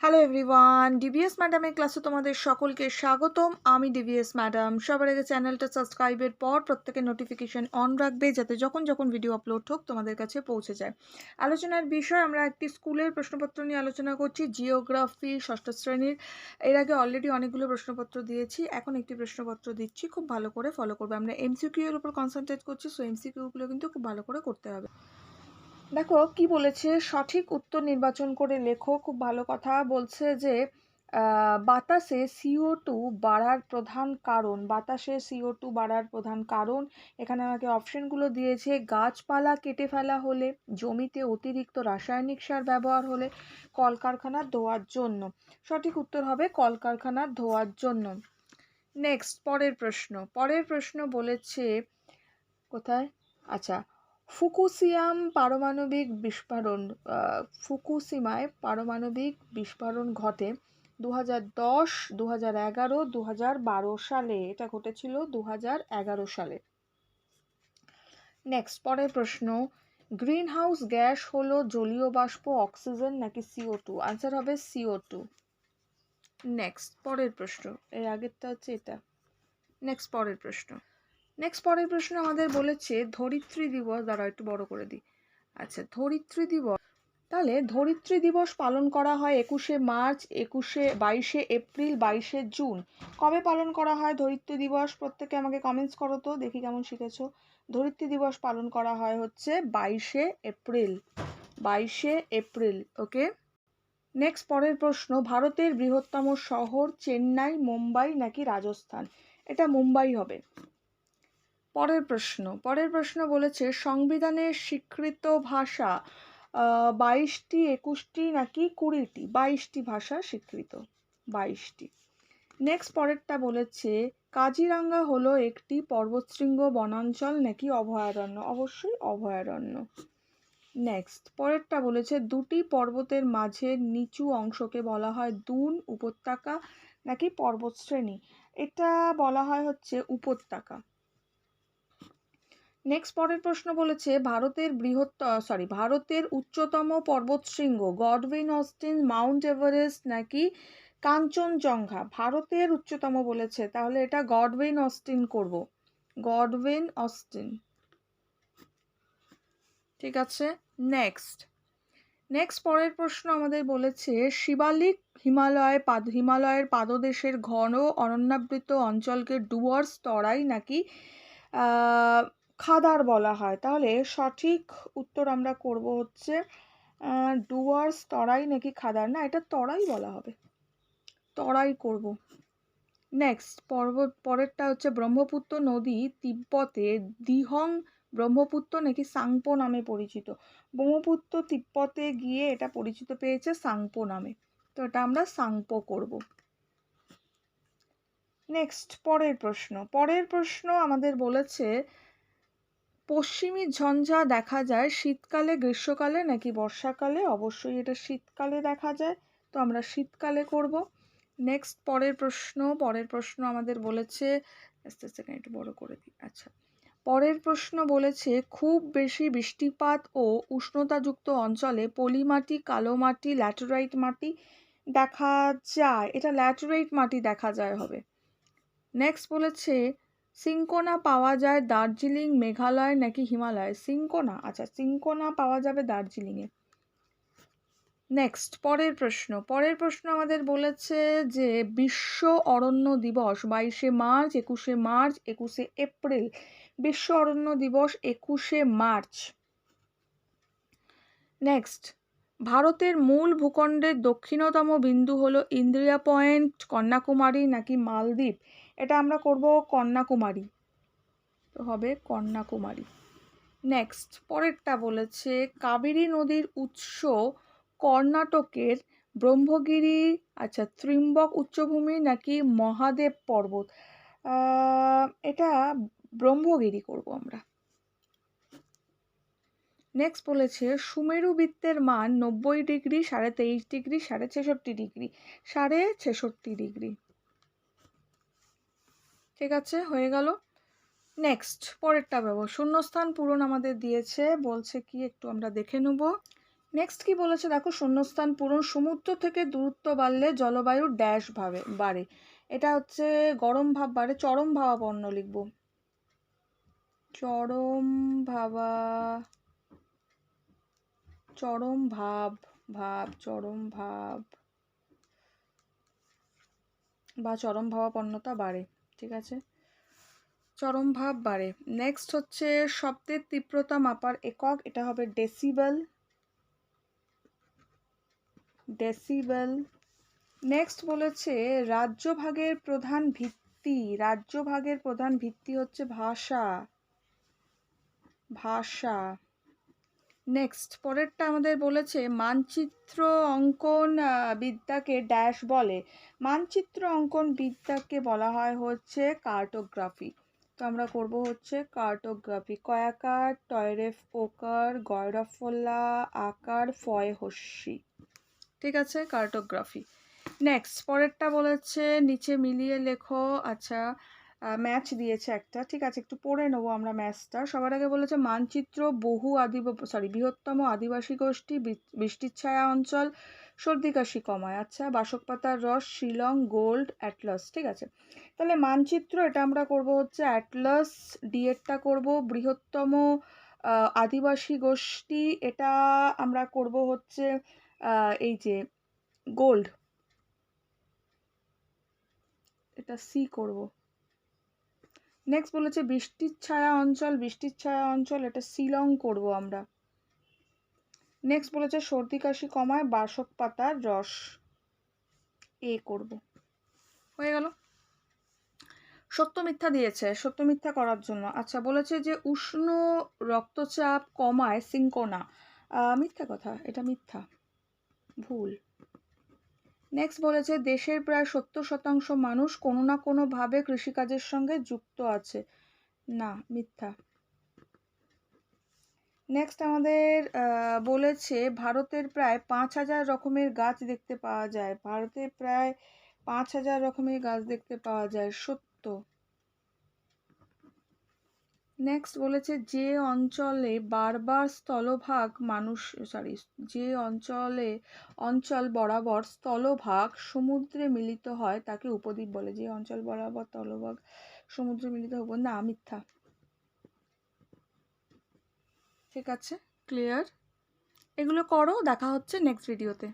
Hello everyone, DVS ম্যাডামের ক্লাসে তোমাদের সকলকে স্বাগতম। আমি ডিভিএস ম্যাডাম। সবার আগে চ্যানেলটা সাবস্ক্রাইবের পর প্রত্যেকের নোটিফিকেশন অন রাখবে, যাতে যখন যখন ভিডিও আপলোড হোক তোমাদের কাছে পৌঁছে যায়। আলোচনার বিষয়, আমরা একটি স্কুলের প্রশ্নপত্র নিয়ে আলোচনা করছি, জিওগ্রাফি ষষ্ঠ শ্রেণীর। এর আগে অলরেডি অনেকগুলো প্রশ্নপত্র দিয়েছি, এখন একটি প্রশ্নপত্র দিচ্ছি, খুব ভালো করে ফলো করবে। আমরা এমসিকিউ এর উপর কনসেন্ট্রেট করছি, সো এমসিকিউগুলো কিন্তু খুব ভালো করে করতে হবে। দেখো কি বলেছে, সঠিক উত্তর নির্বাচন করে লেখো। খুব ভালো কথা বলছে যে বাতাসে CO2 বাড়ার প্রধান কারণ। বাতাসে CO2 বাড়ার প্রধান কারণ, এখানে আমাকে অপশনগুলো দিয়েছে। গাছপালা কেটে ফেলা হলে, জমিতে অতিরিক্ত রাসায়নিক সার ব্যবহার হলে, কলকারখানার ধোঁয়ার জন্য। সঠিক উত্তর হবে কলকারখানার ধোঁয়ার জন্য। নেক্সট, পরের প্রশ্ন বলেছে কোথায়, আচ্ছা, ফুকুশিমায় পারমাণবিক বিস্ফোরণ ঘটে 2010, 2011, 2012 সালে। এটা ঘটেছিল 2011 সালে। নেক্সট, পরের প্রশ্ন, গ্রিন হাউস গ্যাস হলো জলীয় বাষ্প, অক্সিজেন নাকি CO2? আনসার হবে CO2। নেক্সট, পরের প্রশ্ন, এর আগেরটা হচ্ছে এটা। নেক্সট, পরের প্রশ্ন আমাদের বলেছে ধরিত্রী দিবস, দ্বারা একটু বড় করে দিই। আচ্ছা, ধরিত্রী দিবস, তাহলে ধরিত্রী দিবস পালন করা হয় 21শে মার্চ, 22শে এপ্রিল, 22শে জুন। কবে পালন করা হয় ধরিত্রী দিবস? প্রত্যেকে আমাকে কমেন্টস করো তো, দেখি কেমন শিখেছো। ধরিত্রী দিবস পালন করা হয় হচ্ছে 22শে এপ্রিল। 22শে এপ্রিল, ওকে। নেক্সট, পরের প্রশ্ন, ভারতের বৃহত্তম শহর চেন্নাই, মুম্বাই নাকি রাজস্থান? এটা মুম্বাই হবে। পরের প্রশ্ন বলেছে সংবিধানের স্বীকৃত ভাষা 22টি, 21টি নাকি 20টি? 22টি ভাষা স্বীকৃত, 22টি। নেক্সট, পরেরটা বলেছে কাজিরাঙ্গা হলো একটি পর্বতশৃঙ্গ, বনাঞ্চল নাকি অভয়ারণ্য? অবশ্যই অভয়ারণ্য। নেক্সট, পরেরটা বলেছে দুটি পর্বতের মাঝের নিচু অংশকে বলা হয় দুন, উপত্যকা নাকি পর্বতশ্রেণী? এটা বলা হয় হচ্ছে উপত্যকা। নেক্সট, পরের প্রশ্ন বলেছে ভারতের উচ্চতম পর্বতশৃঙ্গ গডউইন অস্টিন, মাউন্ট এভারেস্ট নাকি কাঞ্চনজঙ্ঘা? ভারতের উচ্চতম বলেছে, তাহলে এটা গডউইন অস্টিন করব, গডউইন অস্টিন। ঠিক আছে। নেক্সট, পরের প্রশ্ন আমাদের বলেছে শিবালিক হিমালয়ের পাদদেশের ঘন অরণ্যাবৃত অঞ্চলকে ডুয়ার্স, তরাই নাকি খাদার বলা হয়? তাহলে সঠিক উত্তর আমরা করব হচ্ছে ডুয়ার্স, তরাই নাকি খাদার? না, এটা তরাই বলা হবে, তরাই করব। নেক্সট, পরেরটা হচ্ছে ব্রহ্মপুত্র নদী তিব্বতে দিহং ব্রহ্মপুত্র নাকি সাংপো নামে পরিচিত? ব্রহ্মপুত্র তিব্বতে গিয়ে এটা পরিচিত পেয়েছে সাংপো নামে, তো এটা আমরা সাংপো করব। নেক্সট, পরের প্রশ্ন আমাদের বলেছে পশ্চিমী ঝঞ্ঝা দেখা যায় শীতকালে, গ্রীষ্মকালে নাকি বর্ষাকালে? অবশ্যই এটা শীতকালে দেখা যায়, তো আমরা শীতকালে করব। নেক্সট, পরের প্রশ্ন আমাদের বলেছে, একটু বড় করে দিই। আচ্ছা, পরের প্রশ্ন বলেছে খুব বেশি বৃষ্টিপাত ও উষ্ণতাযুক্ত অঞ্চলে পলি মাটি, কালো মাটি, ল্যাটেরাইট মাটি দেখা যায়। এটা ল্যাটেরাইট মাটি দেখা যায় হবে। নেক্সট বলেছে সিনকোনা পাওয়া যায় দার্জিলিং, মেঘালয় নাকি হিমালয়? সিনকোনা, আচ্ছা, সিনকোনা পাওয়া যাবে দার্জিলিংয়ে। নেক্সট, পরের প্রশ্ন আমাদের বলেছে যে বিশ্ব অরণ্য দিবস 22শে মার্চ, 21শে মার্চ, 21শে এপ্রিল। বিশ্ব অরণ্য দিবস 21শে মার্চ। নেক্সট, ভারতের মূল ভূখণ্ডের দক্ষিণতম বিন্দু হলো ইন্দ্রিয়া পয়েন্ট, কন্যাকুমারী নাকি মালদ্বীপ? এটা আমরা করব কন্যাকুমারী, তো হবে কন্যাকুমারী। নেক্সট, পরেরটা বলেছে কাবেরী নদীর উৎস কর্ণাটকের ব্রহ্মগিরি, আচ্ছা, ত্রিম্বক উচ্চভূমি নাকি মহাদেব পর্বত? এটা ব্রহ্মগিরি করব আমরা। নেক্সট বলেছে সুমেরু বৃত্তের মান 90 ডিগ্রি, 23.5 ডিগ্রি, 66.5 ডিগ্রি? 66.5 ডিগ্রি। ঠিক আছে, হয়ে গেল। নেক্সট, পরেরটা শূন্যস্থান পূরণ আমাদের দিয়েছে, বলছে কি একটু আমরা দেখে নেব। নেক্সট কি বলেছে দেখো, শূন্যস্থান পূরণ। সমুদ্র থেকে দূরত্ব বাড়লে জলবায়ুর ড্যাশ বাড়ে। এটা হচ্ছে গরম ভাব বাড়ে, চরম ভাবাপন্ন লিখবো। চরম ভাবা, চরম ভাব, চরম ভাব বা চরম ভাবাপন্নতা বাড়ে। ঠিক আছে, চরম ভাব বাড়ে। নেক্সট হচ্ছে শব্দের তীব্রতা মাপার একক, এটা হবে ডেসিবেল। ডেসিবেল। নেক্সট বলেছে রাজ্যভাগের প্রধান ভিত্তি। রাজ্যভাগের প্রধান ভিত্তি হচ্ছে ভাষা। ভাষা। নেক্সট পরেরটা আমাদের বলেছে মানচিত্র অঙ্কন বিদ্যাকে ড্যাশ বলে। মানচিত্র অঙ্কন বিদ্যাকে বলা হয় হচ্ছে কার্টোগ্রাফি। তো আমরা করব হচ্ছে কার্টোগ্রাফি। কয়াকার, টয়রেফ ওকার, গয়রফলা আকার, ফয় হস্যি। ঠিক আছে, কার্টোগ্রাফি। নেক্সট পরেরটা বলেছে নিচে মিলিয়ে লেখো। আচ্ছা, ম্যাচ দিয়েছে একটা, ঠিক আছে, একটু পড়ে নেবো আমরা ম্যাচটা। সবার আগে বলেছে মানচিত্র বৃহত্তম আদিবাসী গোষ্ঠী, বৃষ্টির ছায়া অঞ্চল, সর্দি কাশি কমায়। আচ্ছা, বাসক পাতার রস, শিলং, গোল্ড, অ্যাটলাস। ঠিক আছে, তাহলে মানচিত্র এটা আমরা করব হচ্ছে অ্যাটলাস, ডিএরটা করব বৃহত্তম আদিবাসী গোষ্ঠী, এটা আমরা করব হচ্ছে এই যে গোল্ড, এটা সি করব। নেক্সট বলেছে বৃষ্টির ছায়া অঞ্চল, এটা শিলং করব আমরা। নেক্সট বলেছে সর্দি কাশি কমায় বাসক পাতার রস, এ করব। হয়ে গেল। সত্য মিথ্যা দিয়েছে, সত্য মিথ্যা করার জন্য। আচ্ছা, বলেছে যে উষ্ণ রক্তচাপ কমায় সিঙ্কোনা। মিথ্যা কথা, এটা মিথ্যা, ভুল। নেক্সট বলেছে দেশের প্রায় 70% মানুষ কোনো না কোনো ভাবে কৃষিকাজের সঙ্গে যুক্ত আছে। না, মিথ্যা। নেক্সট আমাদের বলেছে ভারতের প্রায় 5000 রকমের গাছ দেখতে পাওয়া যায়। ভারতে প্রায় 5000 রকমের গাছ দেখতে পাওয়া যায়, সত্য। নেক্সট বলেছে যে অঞ্চলে বারবার স্থলভাগ যে অঞ্চল বরাবর স্থলভাগ সমুদ্রে মিলিত হয় তাকে উপদ্বীপ বলে। যে অঞ্চল বরাবর স্থলভাগ সমুদ্রে মিলিত হবে, না, মিথ্যা। ঠিক আছে, ক্লিয়ার। এগুলো করো, দেখা হচ্ছে নেক্সট ভিডিওতে।